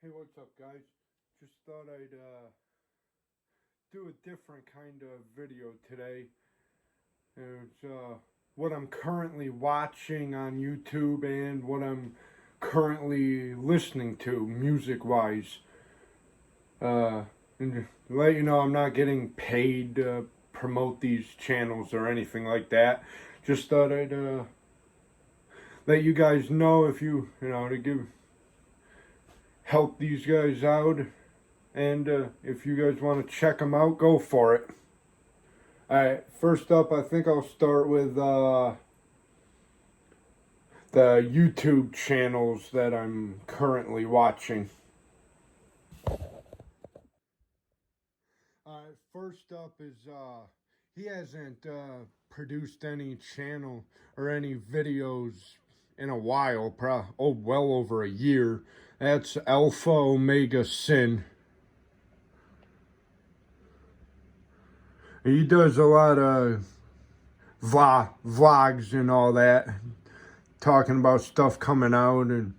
Hey, what's up, guys? Just thought I'd do a different kind of video today. It's what I'm currently watching on YouTube and what I'm currently listening to music-wise. And to let you know, I'm not getting paid to promote these channels or anything like that. Just thought I'd let you guys know if to help these guys out. And if you guys want to check them out, go for it. Alright, first up, I think I'll start with the YouTube channels that I'm currently watching. First up is, he hasn't produced any channel or any videos in a while, well over a year. That's Alpha Omega Sin. He does a lot of vlogs and all that, talking about stuff coming out, and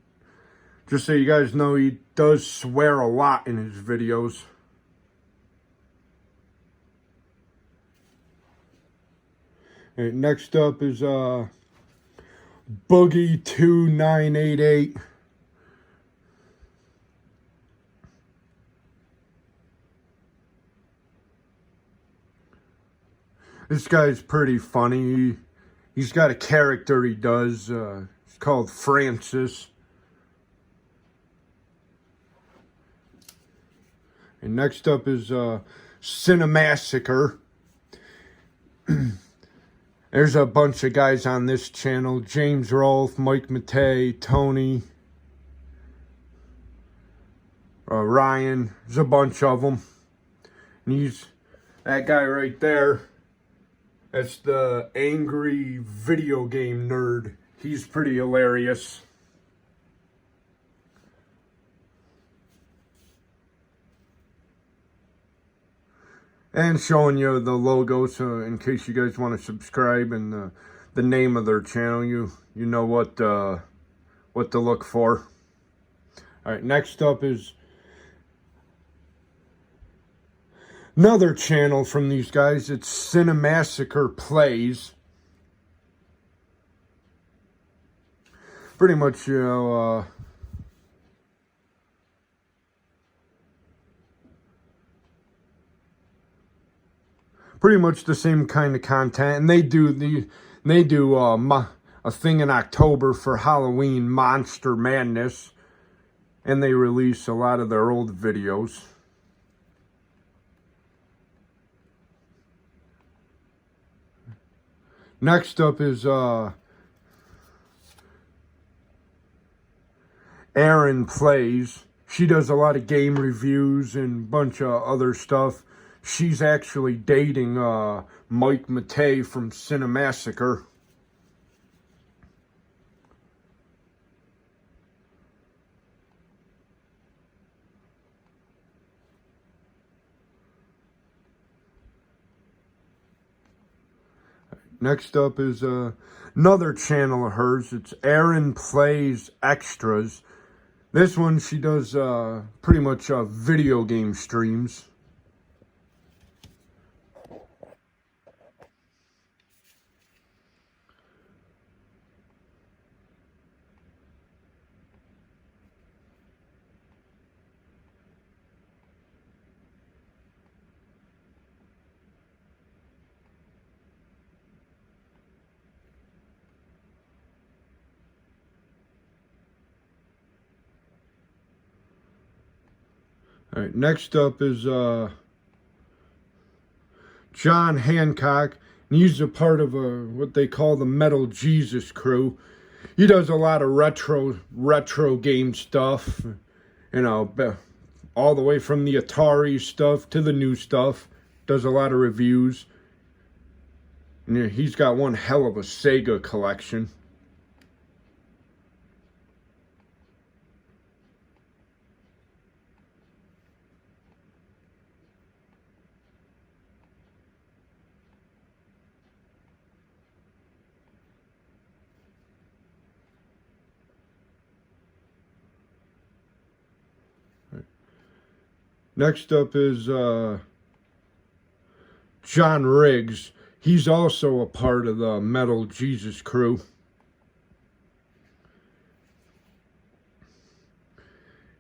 just so you guys know, he does swear a lot in his videos. And next up is Boogie2988. This guy's pretty funny. He's got a character he does. It's called Francis. And next up is Cinemassacre. There's a bunch of guys on this channel. James Rolfe, Mike Matei, Tony, Ryan. There's a bunch of them. And he's that guy right there. That's the angry video game nerd. He's pretty hilarious. And showing you the logo, so in case you guys want to subscribe, and the name of their channel, you know what to look for. All right, next up is another channel from these guys. It's Cinemassacre Plays. Pretty much, pretty much the same kind of content, and they do a thing in October for Halloween, Monster Madness, and they release a lot of their old videos. Next up is Erin Plays. She does a lot of game reviews and a bunch of other stuff. She's actually dating Mike Matei from Cinemassacre. Next up is another channel of hers. It's Erin Plays Extras. This one, she does pretty much video game streams. All right, next up is John Hancock, and he's a part of what they call the Metal Jesus crew. He does a lot of retro game stuff, you know, all the way from the Atari stuff to the new stuff. Does a lot of reviews. And he's got one hell of a Sega collection. Next up is John Riggs. He's also a part of the Metal Jesus crew.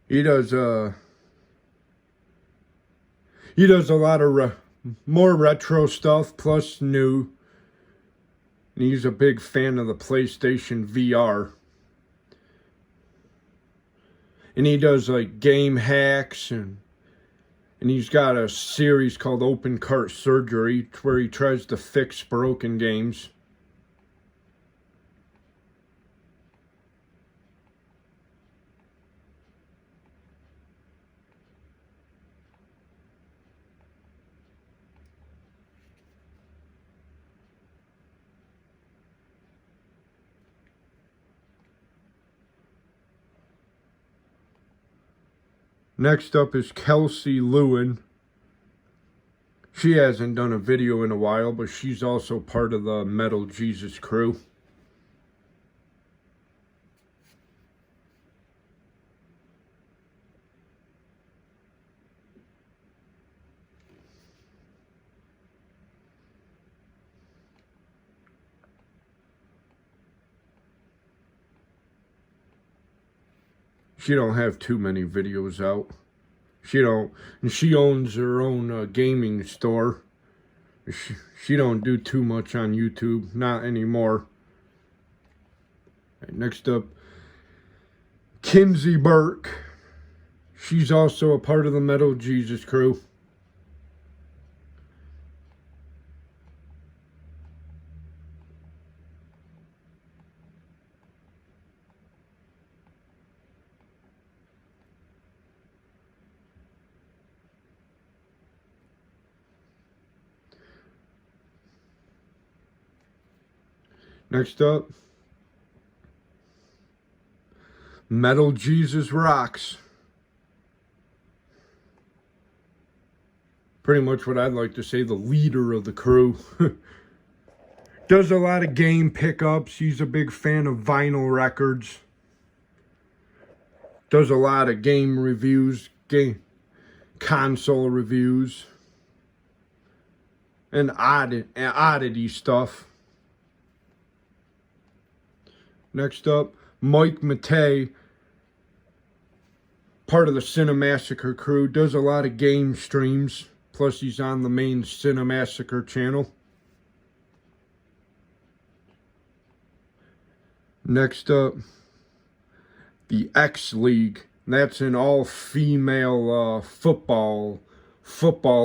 He does a lot of more retro stuff plus new. And he's a big fan of the PlayStation VR. And he does like game hacks, and he's got a series called Open Cart Surgery where he tries to fix broken games. Next up is Kelsey Lewin. She hasn't done a video in a while, but she's also part of the Metal Jesus crew. She don't have too many videos out. And she owns her own gaming store. She don't do too much on YouTube, not anymore. Right, next up, Kinsey Burke. She's also a part of the Metal Jesus crew. Next up, Metal Jesus Rocks. Pretty much what I'd like to say, the leader of the crew. Does a lot of game pickups. He's a big fan of vinyl records. Does a lot of game reviews, console reviews, and oddity stuff. Next up, Mike Matei, part of the Cinemassacre crew, does a lot of game streams, plus he's on the main Cinemassacre channel. Next up, the X League. That's an all-female football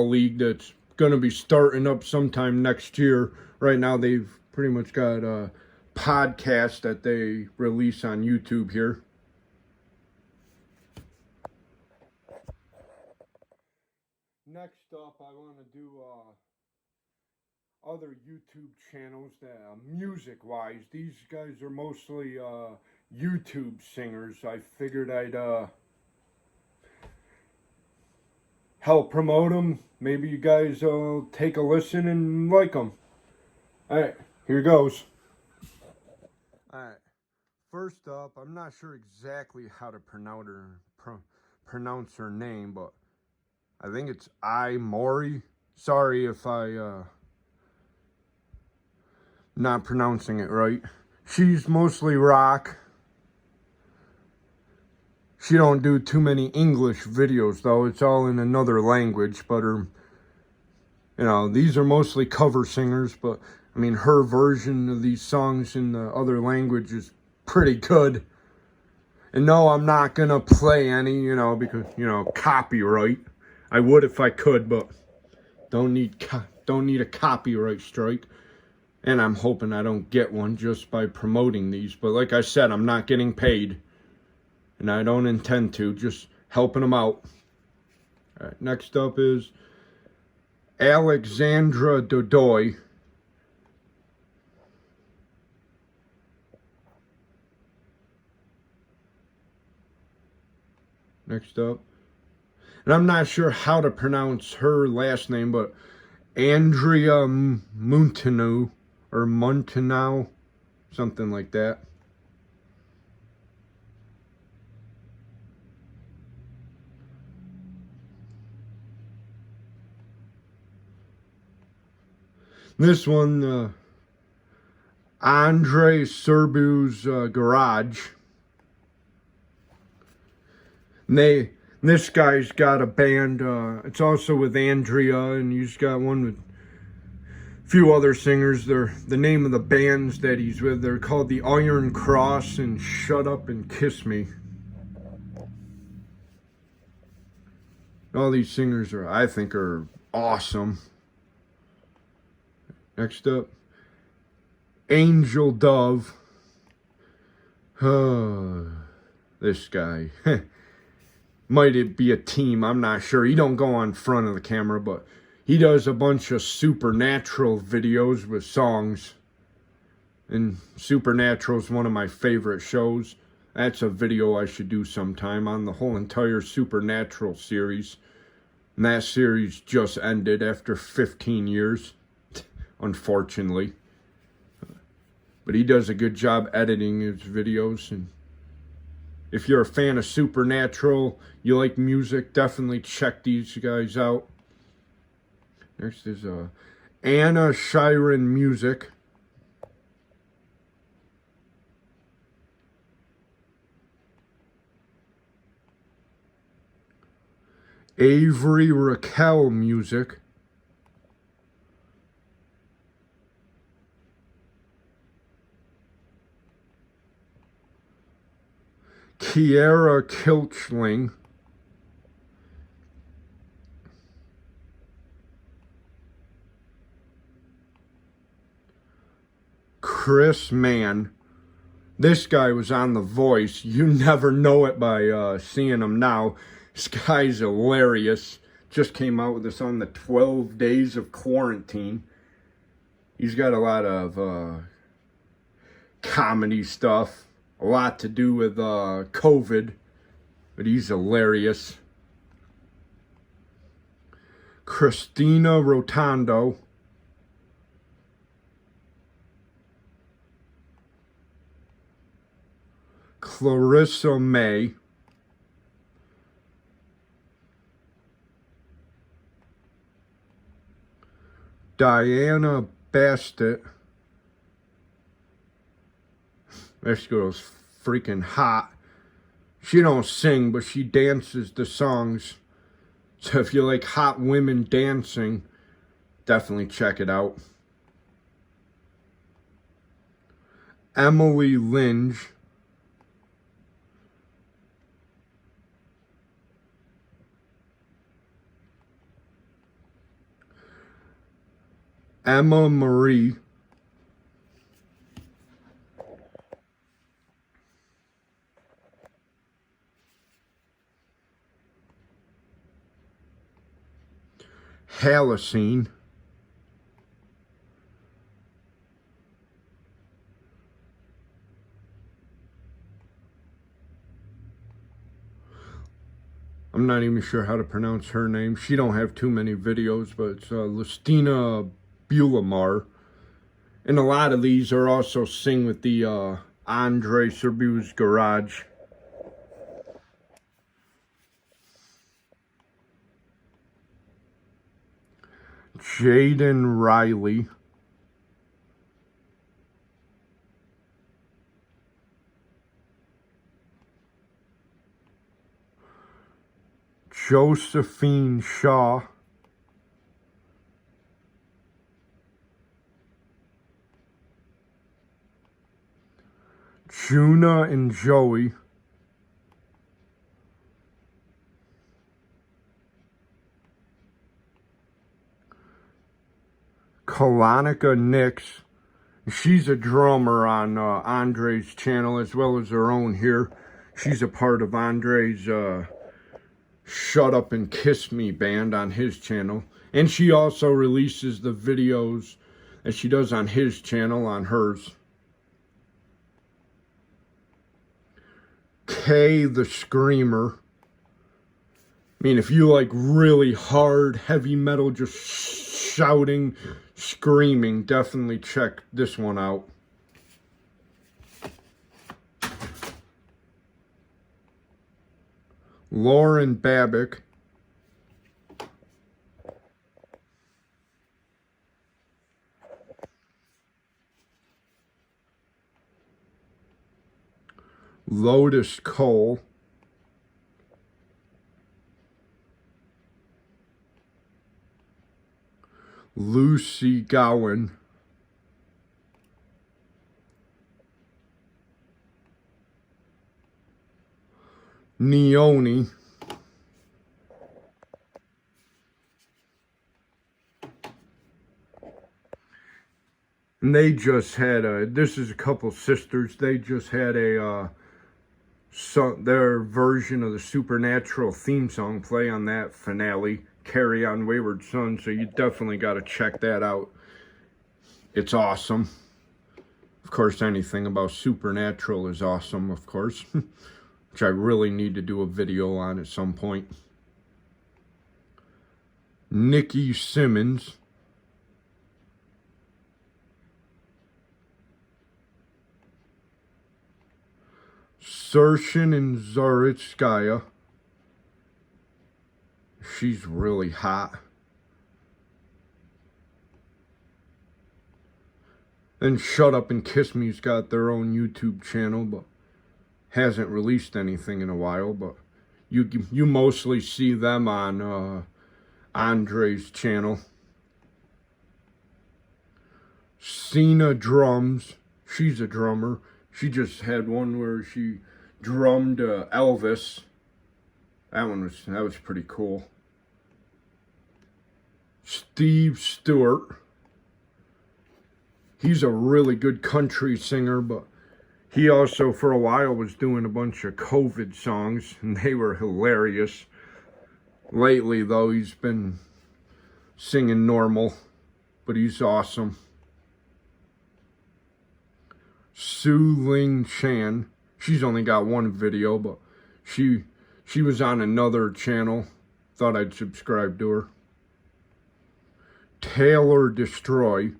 league that's going to be starting up sometime next year. Right now they've pretty much got a podcast that they release on YouTube here. Next up, I want to do other YouTube channels that music-wise. These guys are mostly YouTube singers. I figured I'd help promote them. Maybe you guys will take a listen and like them. Alright, here goes. Alright, first up, I'm not sure exactly how to pronounce her name, but I think it's Mori. Sorry if I not pronouncing it right. She's mostly rock. She don't do too many English videos though. It's all in another language, but these are mostly cover singers, but I mean, her version of these songs in the other language is pretty good. And no, I'm not gonna play any, because, copyright. I would if I could, but don't need a copyright strike. And I'm hoping I don't get one just by promoting these. But like I said, I'm not getting paid. And I don't intend to, just helping them out. All right, next up is Alexandra Dodoy. Next up. And I'm not sure how to pronounce her last name, but Andrea Munteanu, or Munteanu, something like that. This one, Andre Serbu's Garage. And this guy's got a band, it's also with Andrea, and he's got one with a few other singers. The name of the bands that he's with, they're called the Iron Cross and Shut Up and Kiss Me. All these singers I think are awesome. Next up, Angel Dove. This guy. Might it be a team? I'm not sure. He don't go on front of the camera, but he does a bunch of Supernatural videos with songs. And Supernatural is one of my favorite shows. That's a video I should do sometime on the whole entire Supernatural series. And that series just ended after 15 years, unfortunately. But he does a good job editing his videos. And if you're a fan of Supernatural, you like music, definitely check these guys out. Next is Anna Shiren Music. Avery Raquel Music. Kiera Kilchling. Chris Mann. This guy was on The Voice. You never know it by seeing him now. This guy's hilarious. Just came out with this on the 12 Days of Quarantine. He's got a lot of comedy stuff. A lot to do with COVID. But he's hilarious. Christina Rotondo. Clarissa May. Diana Bastet. This girl's freaking hot. She don't sing, but she dances the songs. So if you like hot women dancing, definitely check it out. Emily Lynch. Emma Marie. Halocene. I'm not even sure how to pronounce her name. She don't have too many videos, but it's Lustina Bulamar. And a lot of these are also sing with the Andre Serbu's Garage. Jaden Riley. Josephine Shaw. Juna and Joey. Kalonica Nix. She's a drummer on Andre's channel as well as her own here. She's a part of Andre's Shut Up and Kiss Me band on his channel. And she also releases the videos that she does on his channel on hers. Kay the Screamer. I mean, if you like really hard, heavy metal, just shouting, screaming, definitely check this one out. Lauren Babick. Lotus Cole, Lucy Gowan, Neoni, and they just had this is a couple sisters, they just had their version of the Supernatural theme song play on that finale, Carry On Wayward Son, so you definitely got to check that out. It's awesome. Of course, anything about Supernatural is awesome, of course, which I really need to do a video on at some point. Nikki Simmons, Sershin and Zaritskaya. She's really hot. And Shut Up and Kiss Me's got their own YouTube channel, but hasn't released anything in a while. But you mostly see them on Andre's channel. Cena Drums, she's a drummer. She just had one where she drummed Elvis. That was pretty cool. Steve Stewart. He's a really good country singer, but he also for a while was doing a bunch of COVID songs, and they were hilarious. Lately, though, he's been singing normal, but he's awesome. Su Ling Chan. She's only got one video, but she was on another channel. Thought I'd subscribe to her. Taylor Destroy.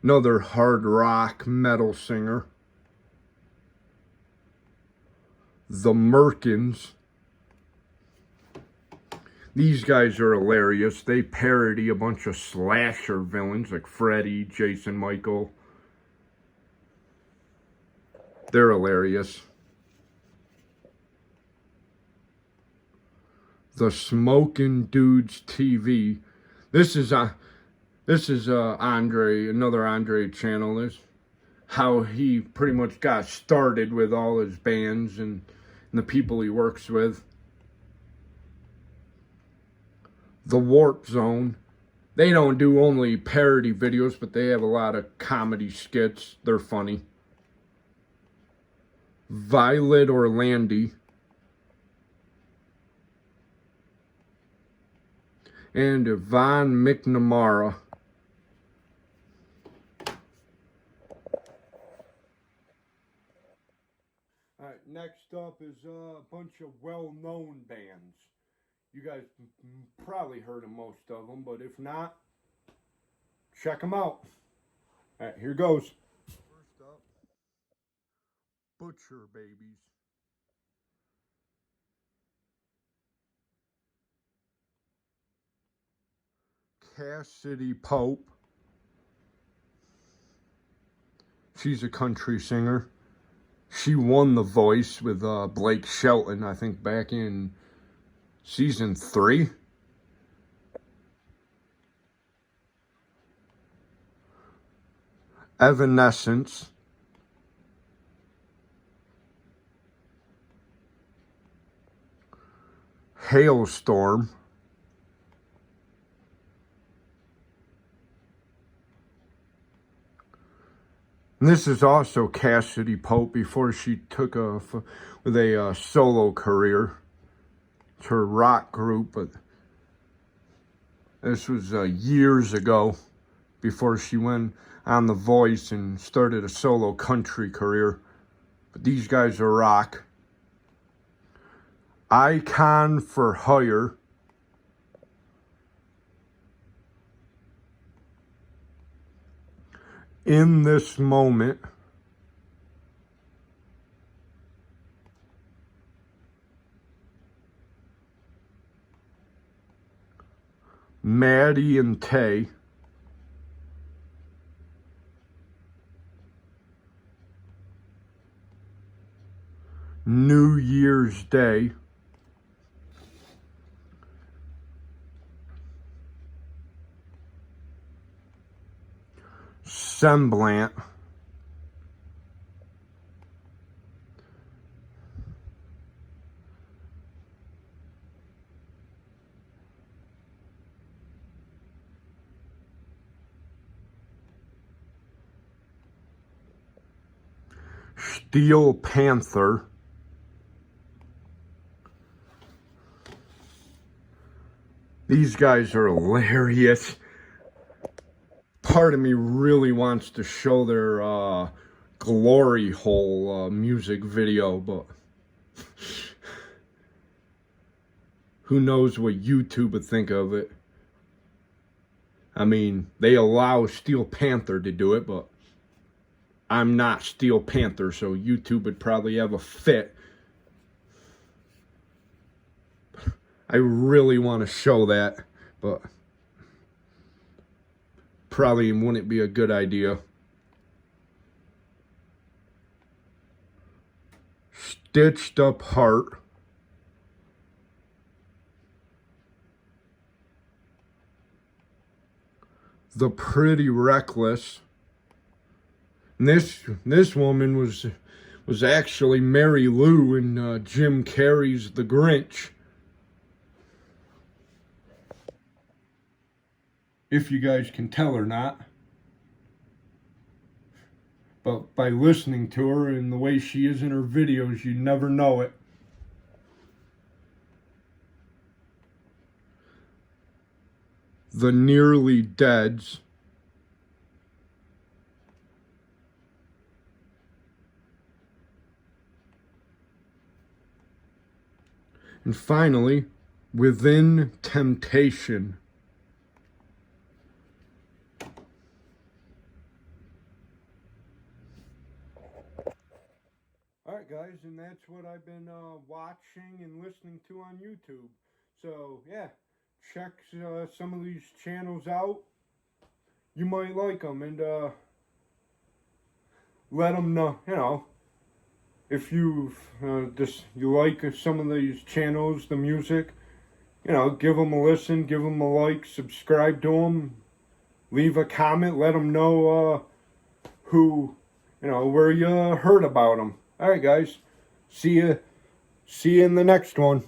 Another hard rock metal singer. The Merkins. These guys are hilarious. They parody a bunch of slasher villains like Freddy, Jason, Michael. They're hilarious. The Smoking Dudes TV. This is Andre, another Andre channel. This how he pretty much got started with all his bands and the people he works with. The Warp Zone. They don't do only parody videos, but they have a lot of comedy skits. They're funny. Violet Orlandi. And Yvonne McNamara. Alright, next up is a bunch of well-known bands. You guys probably heard of most of them, but if not, check them out. Alright, here goes. First up, Butcher Babies. Cassidy Pope. She's a country singer. She won The Voice with Blake Shelton, I think, back in season 3. Evanescence. Hailstorm. And this is also Cassidy Pope before she took off with a solo career. It's her rock group, but this was years ago before she went on The Voice and started a solo country career. But these guys are rock. Icon for Hire. In This Moment. Maddie and Tay. New Year's Day. Semblant. Steel Panther. These guys are hilarious. Part of me really wants to show their glory hole music video, but who knows what YouTube would think of it. I mean, they allow Steel Panther to do it, but I'm not Steel Panther, so YouTube would probably have a fit. I really want to show that, but probably wouldn't be a good idea. Stitched Up Heart. The Pretty Reckless. And this woman was actually Mary Lou in Jim Carrey's The Grinch. If you guys can tell or not. But by listening to her and the way she is in her videos, you never know it. The Nearly Deads. And finally, Within Temptation. Alright guys, and that's what I've been watching and listening to on YouTube. So yeah, check some of these channels out. You might like them, and let them know, you know, if you you like some of these channels, the music, you know, give them a listen, give them a like, subscribe to them, leave a comment, let them know who, you know, where you heard about them. All right, guys, see you in the next one.